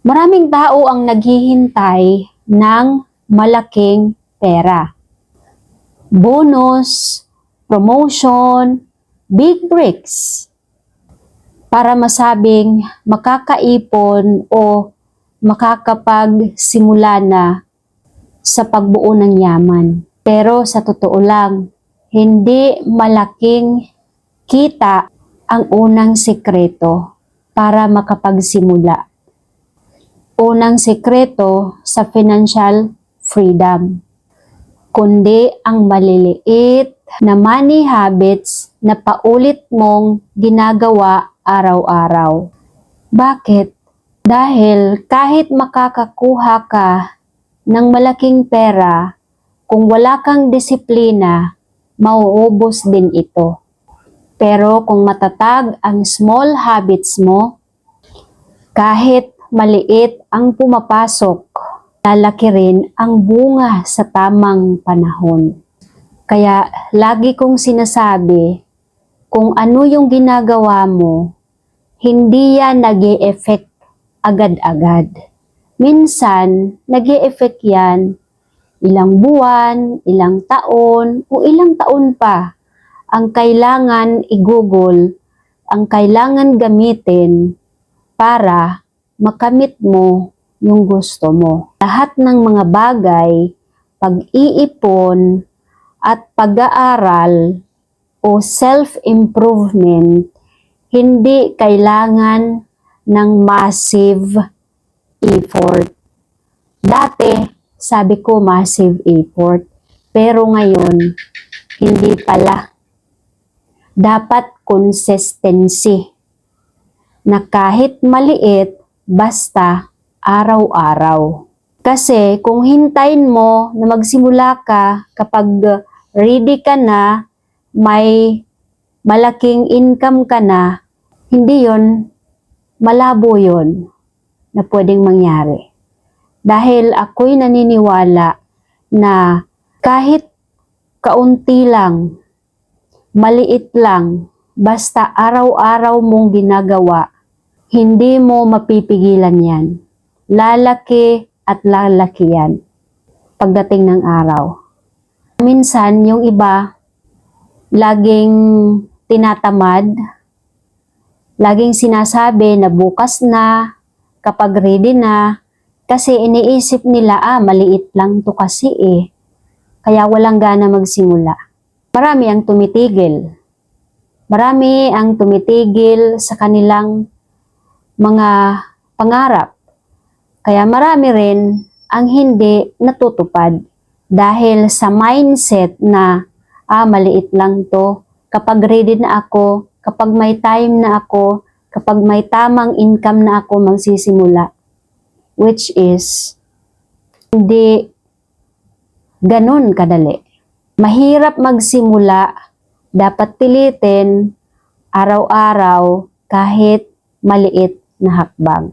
Maraming tao ang naghihintay ng malaking pera. Bonus, promotion, big breaks para masabing makakaipon o makakapagsimula na sa pagbuo ng yaman. Pero sa totoo lang, hindi malaking kita ang unang sekreto para makapagsimula. Unang sekreto sa financial freedom, kundi ang maliliit na money habits na paulit mong ginagawa araw-araw. Bakit? Dahil kahit makakakuha ka ng malaking pera, kung wala kang disiplina, mauubos din ito. Pero kung matatag ang small habits mo, kahit maliit ang pumapasok, lalaki rin ang bunga sa tamang panahon. Kaya lagi kong sinasabi, kung ano yung ginagawa mo, hindi yan nag-e-effect agad-agad. Minsan, nag-e-effect yan ilang buwan, ilang taon, o ilang taon pa. Ang kailangan i-google, ang kailangan gamitin para makamit mo yung gusto mo. Lahat ng mga bagay, pag-iipon at pag-aaral o self-improvement, hindi kailangan ng massive effort. Dati, sabi ko massive effort, pero ngayon, hindi pala. Dapat consistency na kahit maliit, basta araw-araw. Kasi kung hintayin mo na magsimula ka kapag ready ka na, may malaking income ka na, hindi yon, malabo yon na pwedeng mangyari. Dahil ako'y naniniwala na kahit kaunti lang, maliit lang, basta araw-araw mong ginagawa, hindi mo mapipigilan yan. Lalaki at lalaki yan pagdating ng araw. Minsan, yung iba, laging tinatamad, laging sinasabi na bukas na, kapag ready na, kasi iniisip nila, maliit lang to kasi kaya walang gana magsimula. Marami ang tumitigil. Marami ang tumitigil sa kanilang mga pangarap. Kaya marami rin ang hindi natutupad dahil sa mindset na maliit lang to. Kapag ready na ako, kapag may time na ako, kapag may tamang income na ako magsisimula. Which is hindi ganun kadali. Mahirap magsimula, dapat pilitin araw-araw kahit maliit na hakbang.